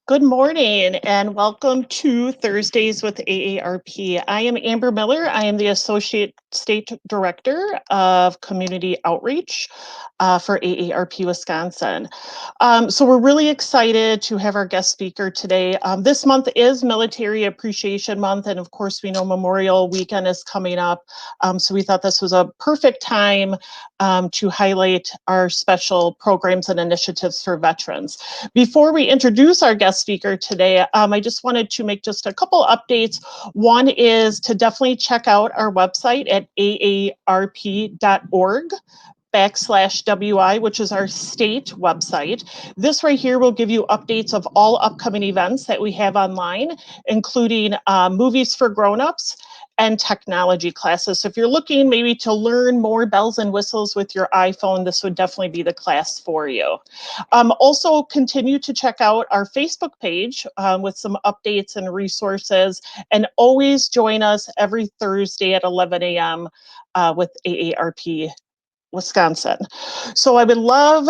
Good morning and welcome to Thursdays with AARP. I am Amber Miller. I am the Associate State Director of Community Outreach for AARP Wisconsin. So we're really excited to have our guest speaker today. This month is Military Appreciation Month, and of course we know Memorial Weekend is coming up. So we thought this was a perfect time to highlight our special programs and initiatives for veterans. Before we introduce our guest speaker today, I just wanted to make just a couple updates. One is to definitely check out our website at aarp.org/WI, which is our state website. This right here will give you updates of all upcoming events that we have online, including movies for grown-ups and technology classes. So if you're looking maybe to learn more bells and whistles with your iPhone, this would definitely be the class for you. Also continue to check out our Facebook page with some updates and resources, and always join us every Thursday at 11 a.m. With AARP Wisconsin. So I would love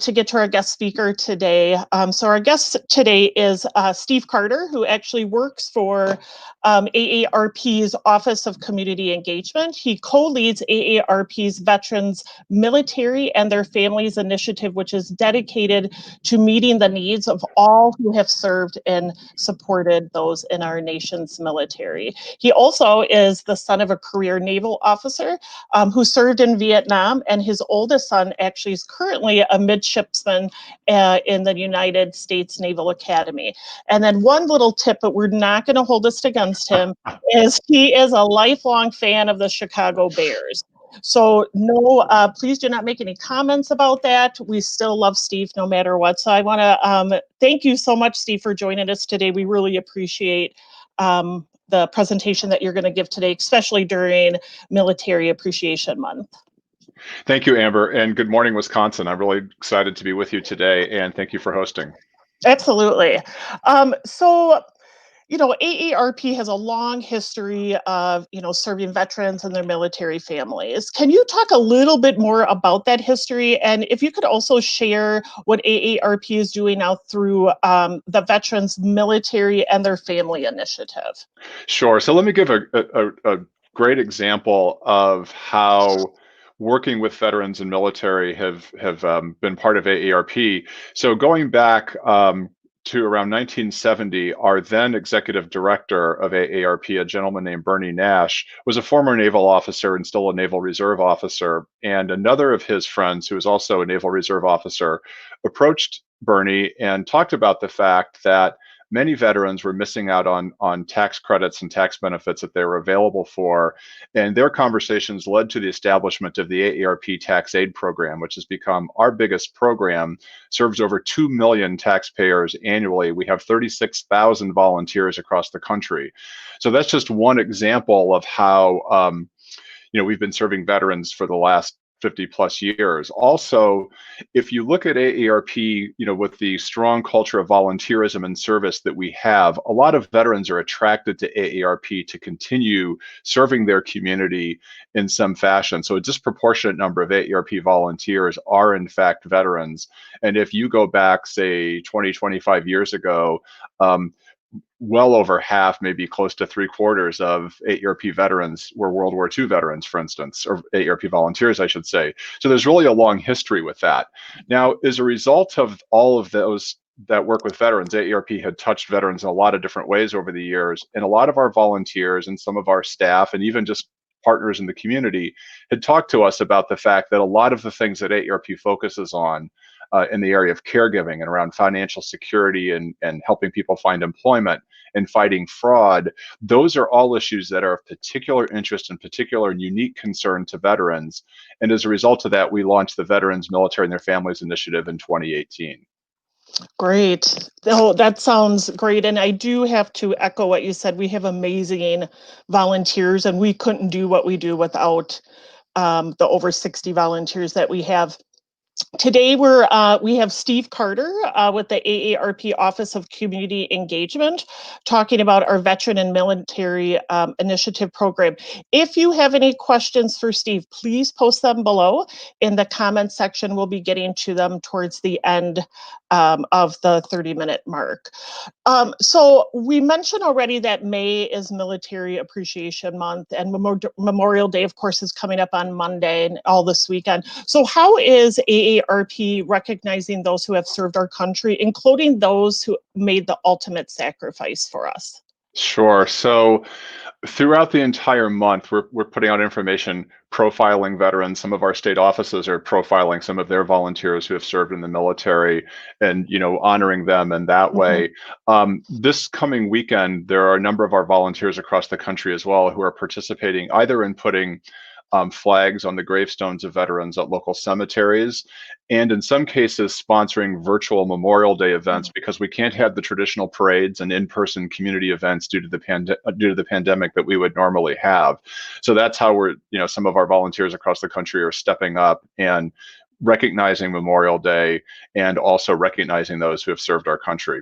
to get to our guest speaker today. So our guest today is Steve Carter, who actually works for AARP's Office of Community Engagement. He co-leads AARP's Veterans Military and Their Families Initiative, which is dedicated to meeting the needs of all who have served and supported those in our nation's military. He also is the son of a career naval officer who served in Vietnam, and his oldest son actually is currently a midshipman in the United States Naval Academy. And then one little tip, but we're not going to hold this against him, is he is a lifelong fan of the Chicago Bears. So no, please do not make any comments about that. We still love Steve no matter what. So I want to thank you so much, Steve, for joining us today. We really appreciate the presentation that you're going to give today, especially during Military Appreciation Month. Thank you, Amber, and good morning, Wisconsin. I'm really excited to be with you today, and thank you for hosting. Absolutely. AARP has a long history of, serving veterans and their military families. Can you talk a little bit more about that history? And if you could also share what AARP is doing now through the Veterans Military and Their Family Initiative. Sure. So let me give a great example of how working with veterans and military have been part of AARP. So going back to around 1970, our then executive director of AARP, a gentleman named Bernie Nash, was a former naval officer and still a Naval Reserve officer. And another of his friends, who was also a Naval Reserve officer, approached Bernie and talked about the fact that many veterans were missing out on tax credits and tax benefits that they were available for. And their conversations led to the establishment of the AARP Tax Aid Program, which has become our biggest program, serves over 2 million taxpayers annually. We have 36,000 volunteers across the country. So that's just one example of how we've been serving veterans for the last 50 plus years. Also, if you look at AARP, with the strong culture of volunteerism and service that we have, a lot of veterans are attracted to AARP to continue serving their community in some fashion. So a disproportionate number of AARP volunteers are in fact veterans. And if you go back, say, 20, 25 years ago, well over half, maybe close to 3/4 of AARP veterans were World War II veterans, for instance, or AARP volunteers, I should say. So there's really a long history with that. Now, as a result of all of those that work with veterans, AARP had touched veterans in a lot of different ways over the years. And a lot of our volunteers and some of our staff, and even just partners in the community, had talked to us about the fact that a lot of the things that AARP focuses on in the area of caregiving and around financial security and helping people find employment and fighting fraud, those are all issues that are of particular interest and particular and unique concern to veterans. And as a result of that, we launched the Veterans Military and Their Families Initiative in 2018. Great. Oh, that sounds great. And I do have to echo what you said. We have amazing volunteers, and we couldn't do what we do without the over 60 volunteers that we have. Today we have Steve Carter with the AARP Office of Community Engagement talking about our Veteran and Military Initiative program. If you have any questions for Steve, please post them below in the comments section. We'll be getting to them towards the end of the 30-minute mark. So we mentioned already that May is Military Appreciation Month, and Memorial Day, of course, is coming up on Monday and all this weekend. So how is AARP recognizing those who have served our country, including those who made the ultimate sacrifice for us? Sure. So throughout the entire month, we're putting out information profiling veterans. Some of our state offices are profiling some of their volunteers who have served in the military, and honoring them in that Mhm. way. This coming weekend, there are a number of our volunteers across the country as well who are participating either in putting flags on the gravestones of veterans at local cemeteries, and in some cases sponsoring virtual Memorial Day events because we can't have the traditional parades and in-person community events due to the pandemic that we would normally have. So that's how some of our volunteers across the country are stepping up and recognizing Memorial Day and also recognizing those who have served our country.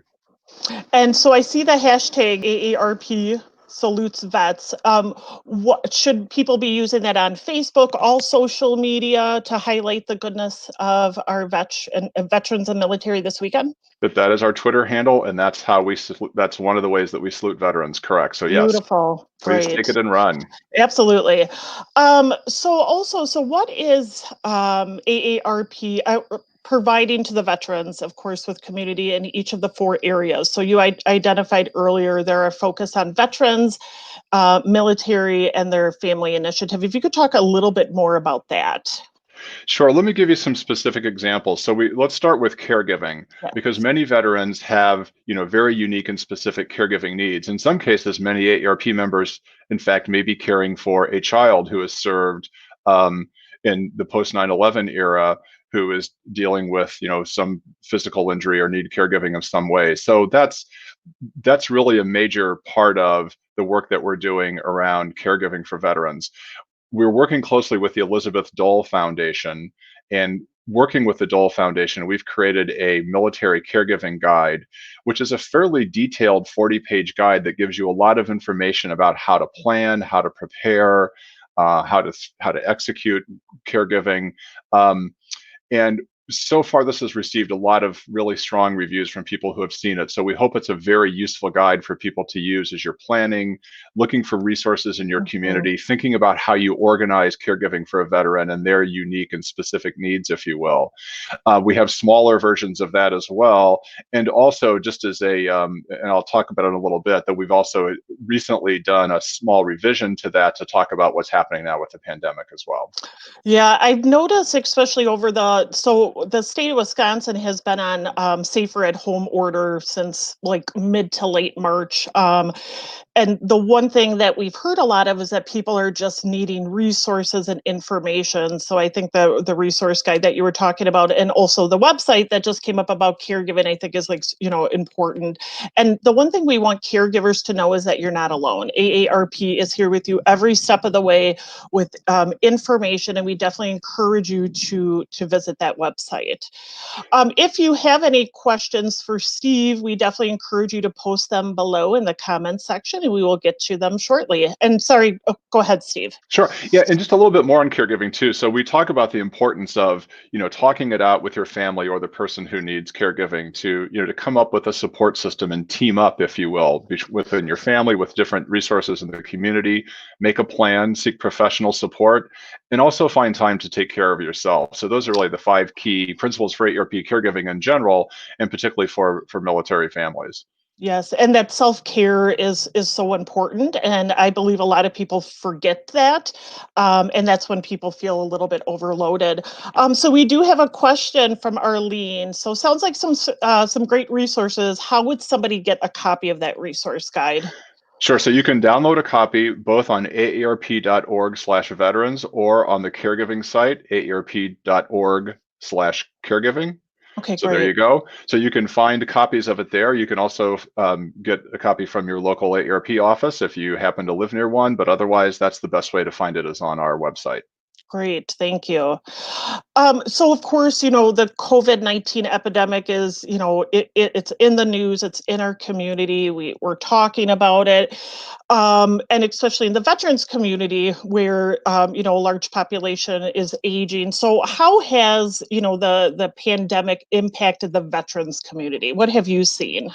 And so I see the hashtag AARP salutes vets. What should people be using that on Facebook, all social media to highlight the goodness of our veterans and military this weekend? That is our Twitter handle, and that's one of the ways that we salute veterans. Correct. So yes, Beautiful. please take Great. it and run. Absolutely. So what is AARP providing to the veterans, of course, with community in each of the four areas? So you identified earlier there are focus on veterans, military, and their family initiative. If you could talk a little bit more about that. Sure. Let me give you some specific examples. So let's start with caregiving, because Yes. many veterans have, very unique and specific caregiving needs. In some cases, many AARP members, in fact, may be caring for a child who has served in the post 9/11 era, who is dealing with, some physical injury or need caregiving of some way. So that's really a major part of the work that we're doing around caregiving for veterans. We're working closely with the Elizabeth Dole Foundation, and working with the Dole Foundation, we've created a military caregiving guide, which is a fairly detailed 40-page guide that gives you a lot of information about how to plan, how to prepare, how to execute caregiving. And so far, this has received a lot of really strong reviews from people who have seen it. So we hope it's a very useful guide for people to use as you're planning, looking for resources in your Mhm. community, thinking about how you organize caregiving for a veteran and their unique and specific needs, if you will. We have smaller versions of that as well. And also, just as and I'll talk about it in a little bit, that we've also recently done a small revision to that to talk about what's happening now with the pandemic as well. Yeah, I've noticed, especially so the state of Wisconsin has been on safer at home order since like mid to late March. And the one thing that we've heard a lot of is that people are just needing resources and information. So I think the resource guide that you were talking about, and also the website that just came up about caregiving, I think is important. And the one thing we want caregivers to know is that you're not alone. AARP is here with you every step of the way with information, and we definitely encourage you to visit that website. If you have any questions for Steve, we definitely encourage you to post them below in the comments section, and we will get to them shortly. And sorry, go ahead, Steve. Sure. Yeah, and just a little bit more on caregiving too. So we talk about the importance of, talking it out with your family or the person who needs caregiving to come up with a support system and team up, if you will, within your family with different resources in the community, make a plan, seek professional support, and also find time to take care of yourself. So those are really the 5 key principles for AARP caregiving in general, and particularly for military families. Yes, and that self-care is so important, and I believe a lot of people forget that, and that's when people feel a little bit overloaded. So we do have a question from Arlene. So sounds like some great resources. How would somebody get a copy of that resource guide? Sure. So you can download a copy both on aarp.org/veterans or on the caregiving site, aarp.org/caregiving. Okay, So there you great. go. So you can find copies of it there. You can also get a copy from your local AARP office if you happen to live near one, but otherwise, that's the best way to find it is on our website. Great, thank you. So of course, the COVID-19 epidemic is, it's in the news, it's in our community. We're talking about it. And especially in the veterans community where, a large population is aging. So how has, the pandemic impacted the veterans community? What have you seen?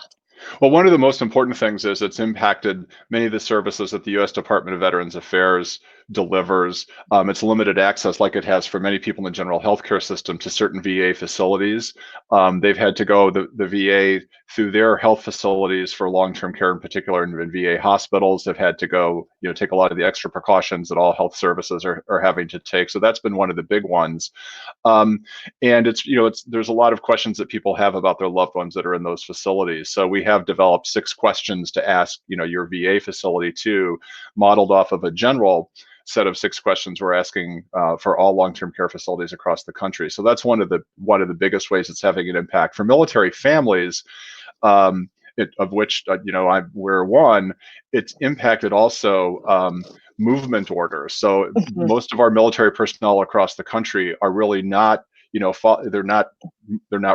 Well, one of the most important things is it's impacted many of the services that the U.S. Department of Veterans Affairs delivers. It's limited access, like it has for many people in the general healthcare system, to certain VA facilities. They've had to go the VA through their health facilities for long-term care, in particular, in VA hospitals. They've had to go, take a lot of the extra precautions that all health services are having to take. So that's been one of the big ones. Um, and there's a lot of questions that people have about their loved ones that are in those facilities. So we have developed 6 questions to ask, your VA facility too, modeled off of a general set of 6 questions we're asking for all long-term care facilities across the country. So that's one of the biggest ways it's having an impact for military families. Of which we're one. It's impacted also movement orders. So Mhm. most of our military personnel across the country are really not, they're not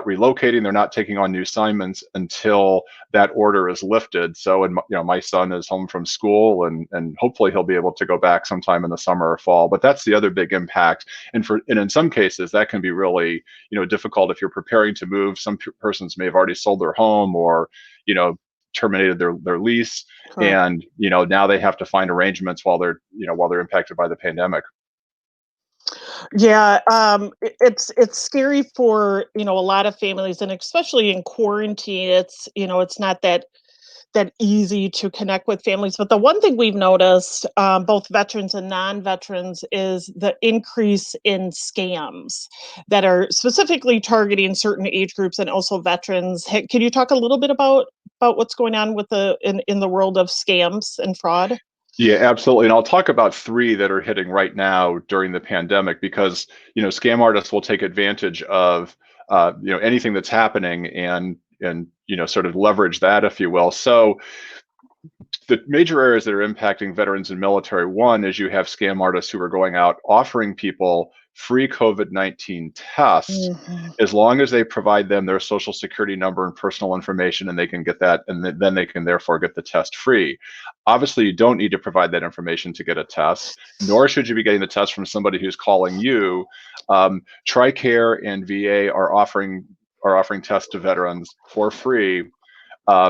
relocating, they're not taking on new assignments until that order is lifted. So, and my son is home from school, and hopefully he'll be able to go back sometime in the summer or fall. But that's the other big impact. And in some cases that can be really, difficult if you're preparing to move. Some persons may have already sold their home, or you know terminated their lease, Correct. and now they have to find arrangements while they're impacted by the pandemic. Yeah, it's scary for, a lot of families, and especially in quarantine, it's not that easy to connect with families. But the one thing we've noticed, both veterans and non-veterans, is the increase in scams that are specifically targeting certain age groups and also veterans. Can you talk a little bit about what's going on with in the world of scams and fraud? Yeah, absolutely. And I'll talk about 3 that are hitting right now during the pandemic, because scam artists will take advantage of anything that's happening, and sort of leverage that, if you will. So the major areas that are impacting veterans and military, one is you have scam artists who are going out offering people free COVID-19 tests, Mhm. as long as they provide them their social security number and personal information, and they can get that, and then they can therefore get the test free. Obviously, you don't need to provide that information to get a test, nor should you be getting the test from somebody who's calling you. TRICARE and VA are offering tests to veterans for free.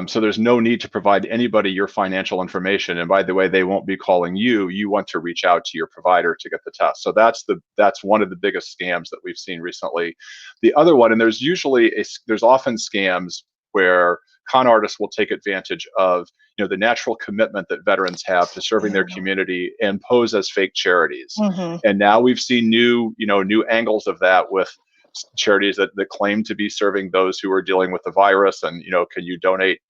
So there's no need to provide anybody your financial information. And by the way, they won't be calling you. You want to reach out to your provider to get the test. So that's one of the biggest scams that we've seen recently. The other one, and there's often scams where con artists will take advantage of the natural commitment that veterans have to serving their Yeah. community, and pose as fake charities. Mhm. And now we've seen new angles of that, with charities that claim to be serving those who are dealing with the virus, and can you donate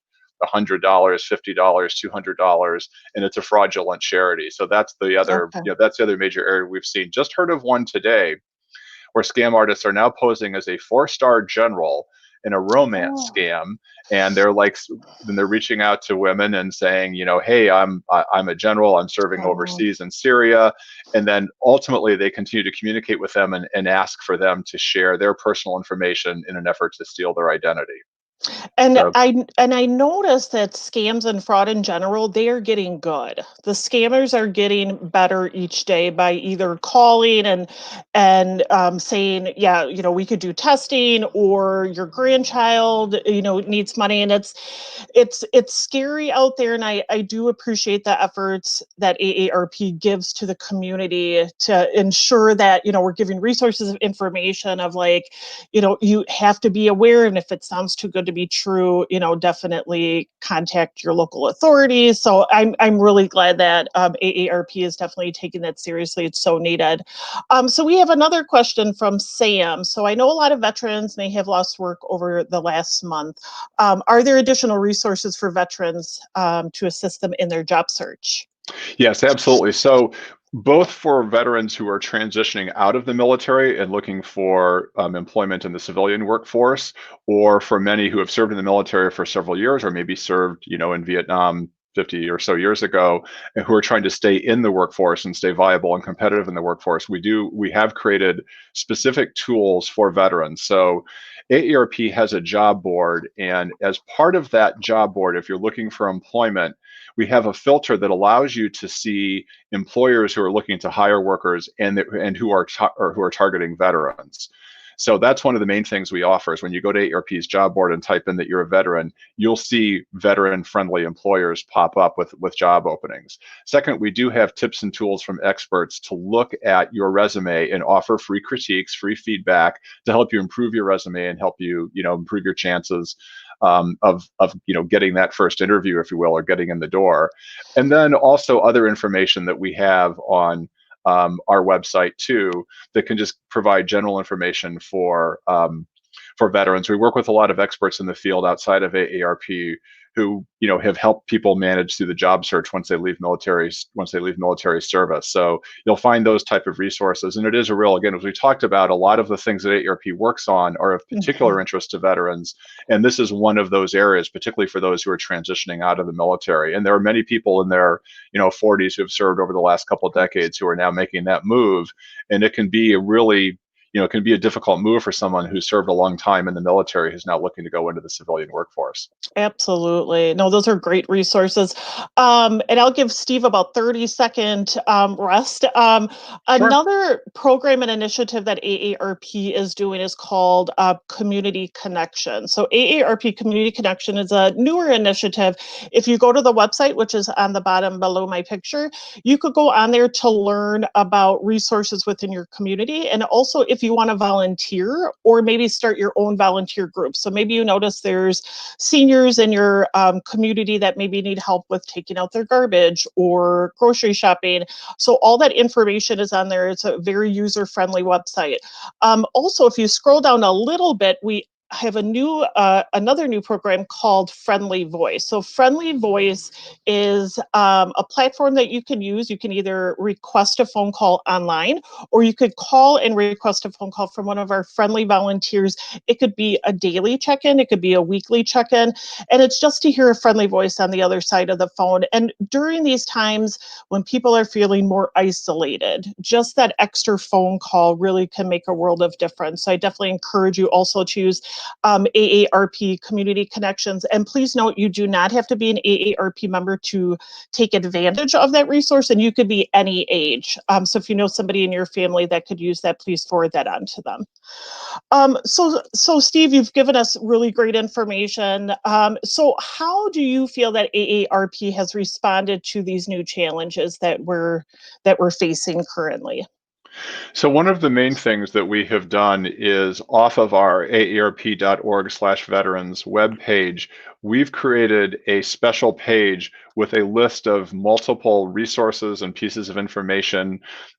$100, $50, $200, and it's a fraudulent charity. So Okay. that's the other major area we've seen. Just heard of one today where scam artists are now posing as a 4-star general in a romance Oh. scam, and then they're reaching out to women and saying, hey, I'm a general, I'm serving Oh. overseas in Syria. And then ultimately they continue to communicate with them, and ask for them to share their personal information in an effort to steal their identity. And So I noticed that scams and fraud in general, they are getting good. The scammers are getting better each day by either calling and saying, yeah, we could do testing, or your grandchild, needs money, and it's scary out there. And I do appreciate the efforts that AARP gives to the community to ensure that we're giving resources of information of, like, you have to be aware, and if it sounds too good to be true, definitely contact your local authorities. So I'm really glad that AARP is definitely taking that seriously. It's so needed. So we have another question from Sam. So I know a lot of veterans may have lost work over the last month. Are there additional resources for veterans to assist them in their job search? yes, absolutely. So both for veterans who are transitioning out of the military and looking for employment in the civilian workforce, or for many who have served in the military for several years, or maybe served, in Vietnam, 50 or so years ago, and who are trying to stay in the workforce and stay viable and competitive in the workforce. We have created specific tools for veterans. So AARP has a job board, and as part of that job board, if you're looking for employment, we have a filter that allows you to see employers who are looking to hire workers and who are targeting veterans. So that's one of the main things we offer is when you go to AARP's job board and type in that you're a veteran, you'll see veteran-friendly employers pop up with job openings. Second, we do have tips and tools from experts to look at your resume and offer free critiques, free feedback to help you improve your resume and help you, improve your chances of getting that first interview, if you will, or getting in the door. And then also other information that we have on our website too, that can just provide general information for veterans. We work with a lot of experts in the field outside of AARP who have helped people manage through the job search once they leave military service. So you'll find those type of resources, and it is a real, again, as we talked about, a lot of the things that AARP works on are of particular interest to veterans, and this is one of those areas, particularly for those who are transitioning out of the military. And there are many people in their 40s who have served over the last couple of decades who are now making that move, and it can be a really it can be a difficult move for someone who served a long time in the military who's now looking to go into the civilian workforce. Absolutely. No, those are great resources. And I'll give Steve about 30-second rest. Sure. Another program and initiative that AARP is doing is called Community Connection. So AARP Community Connection is a newer initiative. If you go to the website, which is on the bottom below my picture, you could go on there to learn about resources within your community. And also if you want to volunteer or maybe start your own volunteer group. So maybe you notice there's seniors in your community that maybe need help with taking out their garbage or grocery shopping. So all that information is on there. It's a very user-friendly website. Also, if you scroll down a little bit, we have another new program called Friendly Voice. So Friendly Voice is a platform that you can use. You can either request a phone call online, or you could call and request a phone call from one of our friendly volunteers. It could be a daily check-in, it could be a weekly check-in, and it's just to hear a friendly voice on the other side of the phone. And during these times when people are feeling more isolated, just that extra phone call really can make a world of difference. So I definitely encourage you also to use AARP Community Connections. And please note, you do not have to be an AARP member to take advantage of that resource, and you could be any age. So if you know somebody in your family that could use that, please forward that on to them. So Steve, you've given us really great information. So how do you feel that AARP has responded to these new challenges that we're facing currently? So one of the main things that we have done is off of our aarp.org/veterans webpage, we've created a special page with a list of multiple resources and pieces of information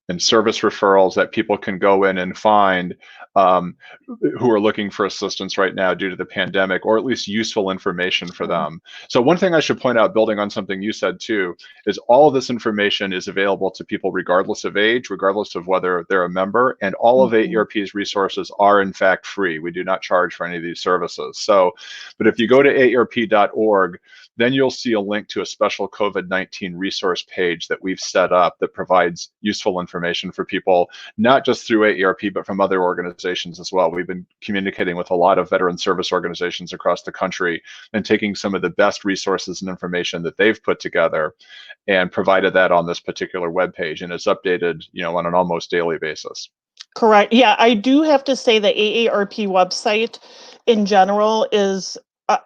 and service referrals that people can go in and find who are looking for assistance right now due to the pandemic, or at least useful information for them. So one thing I should point out, building on something you said too, is all of this information is available to people regardless of age, regardless of whether they're a member, and all of AARP's resources are in fact free. We do not charge for any of these services. So, but if you go to aarp.org, then you'll see a link to a special COVID-19 resource page that we've set up that provides useful information for people, not just through AARP, but from other organizations as well. We've been communicating with a lot of veteran service organizations across the country and taking some of the best resources and information that they've put together and provided that on this particular webpage. And it's updated, on an almost daily basis. Correct. Yeah, I do have to say the AARP website in general is,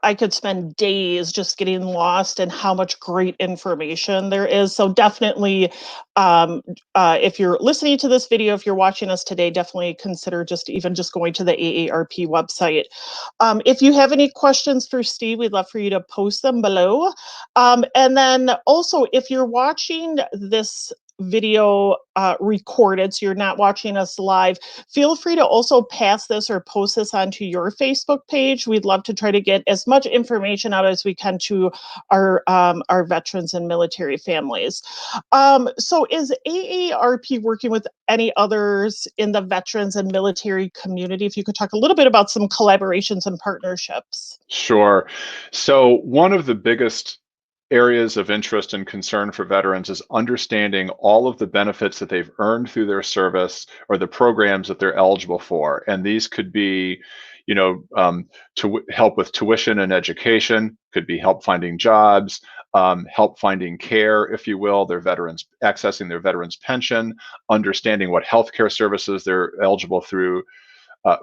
I could spend days just getting lost in how much great information there is. So definitely, if you're listening to this video, if you're watching us today, definitely consider just going to the AARP website. If you have any questions for Steve, we'd love for you to post them below. And then also, if you're watching this video recorded, so you're not watching us live, feel free to also pass this or post this onto your Facebook page. We'd love to try to get as much information out as we can to our veterans and military families. So is AARP working with any others in the veterans and military community? If you could talk a little bit about some collaborations and partnerships. Sure. So one of the biggest areas of interest and concern for veterans is understanding all of the benefits that they've earned through their service or the programs that they're eligible for. And these could be, to help with tuition and education, could be help finding jobs, help finding care, if you will, their veterans accessing their veterans pension, understanding what healthcare services they're eligible through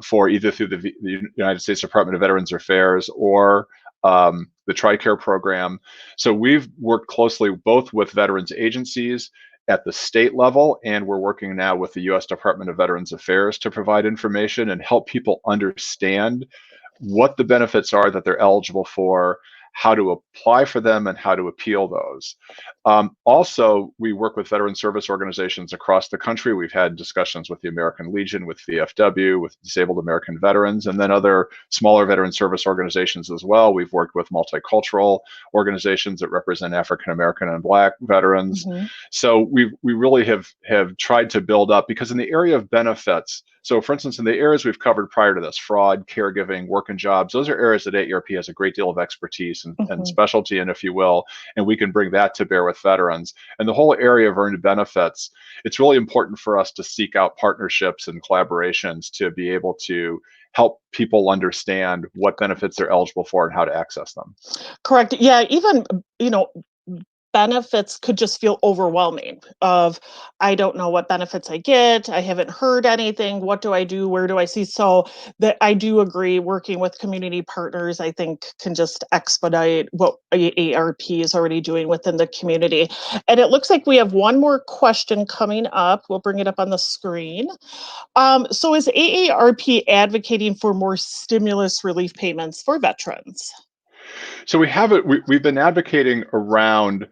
for either through the United States Department of Veterans Affairs or the TRICARE program. So we've worked closely both with veterans agencies at the state level, and we're working now with the U.S. Department of Veterans Affairs to provide information and help people understand what the benefits are that they're eligible for, how to apply for them, and how to appeal those. Also, we work with veteran service organizations across the country. We've had discussions with the American Legion, with VFW, with Disabled American Veterans, and then other smaller veteran service organizations as well. We've worked with multicultural organizations that represent African American and Black veterans. Mhm. So we really have tried to build up, because in the area of benefits, so for instance, in the areas we've covered prior to this, fraud, caregiving, work and jobs, those are areas that AARP has a great deal of expertise and Mhm. specialty in, if you will, and we can bring that to bear with veterans. And the whole area of earned benefits, it's really important for us to seek out partnerships and collaborations to be able to help people understand what benefits they're eligible for and how to access them. Correct. Yeah, even, benefits could just feel overwhelming of, I don't know what benefits I get. I haven't heard anything. What do I do? Where do I see? So that I do agree, working with community partners, I think, can just expedite what AARP is already doing within the community. And it looks like we have one more question coming up. We'll bring it up on the screen. So is AARP advocating for more stimulus relief payments for veterans? So we've been advocating around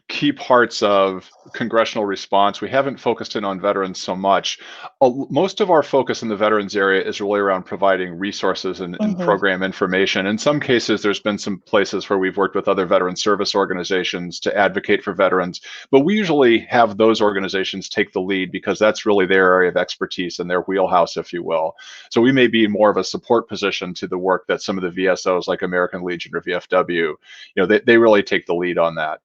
key parts of congressional response. We haven't focused in on veterans so much. Most of our focus in the veterans area is really around providing resources and Hmm. program information. In some cases, there's been some places where we've worked with other veteran service organizations to advocate for veterans, but we usually have those organizations take the lead because that's really their area of expertise and their wheelhouse, if you will. So we may be in more of a support position to the work that some of the VSOs like American Legion or VFW, they really take the lead on that.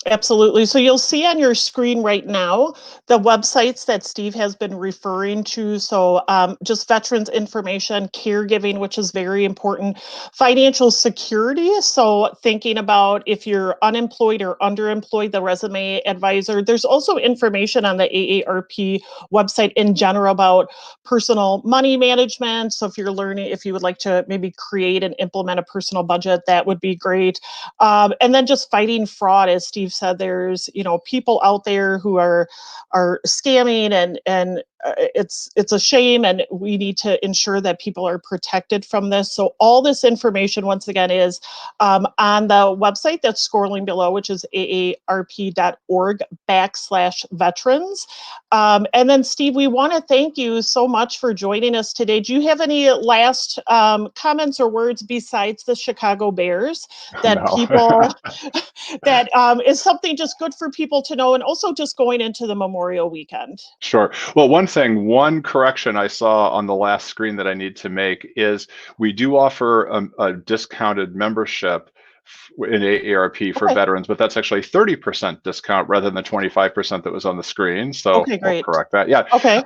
Absolutely. So you'll see on your screen right now the websites that Steve has been referring to. So just veterans information, caregiving, which is very important, financial security. So thinking about if you're unemployed or underemployed, the resume advisor. There's also information on the AARP website in general about personal money management. So if you're learning, if you would like to maybe create and implement a personal budget, that would be great. And then just fighting fraud, as Steve said, there's people out there who are scamming, and it's a shame, and we need to ensure that people are protected from this. So all this information, once again, is on the website that's scrolling below, which is aarp.org/veterans. And then, Steve, we want to thank you so much for joining us today. Do you have any last comments or words besides the Chicago Bears that No. people that is something just good for people to know, and also just going into the Memorial Weekend? Sure. Well, one correction I saw on the last screen that I need to make is we do offer a discounted membership in AARP for Okay. veterans, but that's actually 30% discount rather than the 25% that was on the screen. So Okay, we'll great. correct that. Yeah. Okay.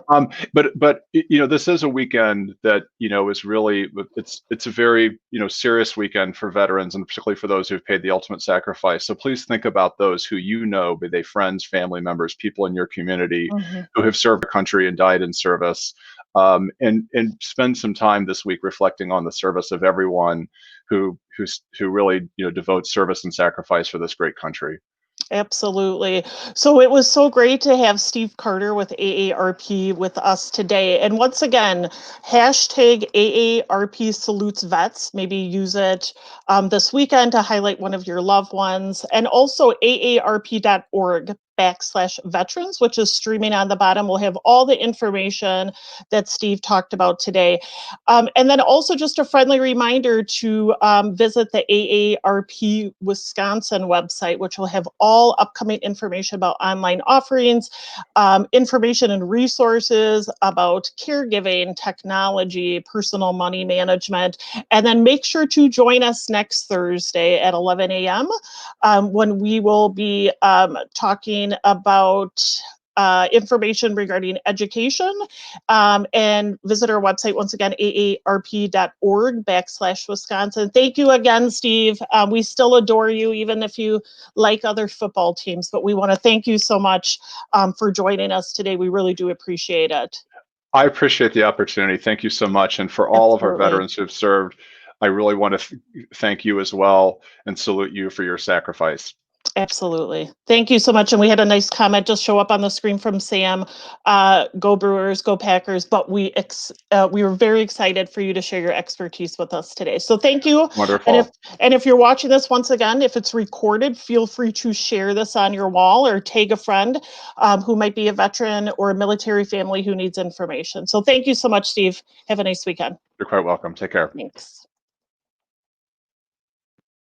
But this is a weekend that is really it's a very serious weekend for veterans, and particularly for those who've paid the ultimate sacrifice. So please think about those who be they friends, family members, people in your community Mhm. who have served the country and died in service, and spend some time this week reflecting on the service of everyone who really devotes service and sacrifice for this great country. Absolutely. So it was so great to have Steve Carter with AARP with us today. And once again, hashtag AARP salutes vets. Maybe use it this weekend to highlight one of your loved ones. And also aarp.org veterans, which is streaming on the bottom. We'll have all the information that Steve talked about today. And then also just a friendly reminder to visit the AARP Wisconsin website, which will have all upcoming information about online offerings, information and resources about caregiving, technology, personal money management. And then make sure to join us next Thursday at 11 a.m. When we will be talking about information regarding education, and visit our website once again, aarp.org/Wisconsin. Thank you again, Steve. We still adore you, even if you like other football teams, but we want to thank you so much for joining us today. We really do appreciate it. I appreciate the opportunity. Thank you so much. And for all of our veterans who have served, I really want to thank you as well and salute you for your sacrifice. Absolutely. Thank you so much. And we had a nice comment just show up on the screen from Sam. Go Brewers, go Packers. But we were very excited for you to share your expertise with us today. So thank you. Wonderful. And if you're watching this, once again, if it's recorded, feel free to share this on your wall or tag a friend who might be a veteran or a military family who needs information. So thank you so much, Steve. Have a nice weekend. You're quite welcome. Take care. Thanks.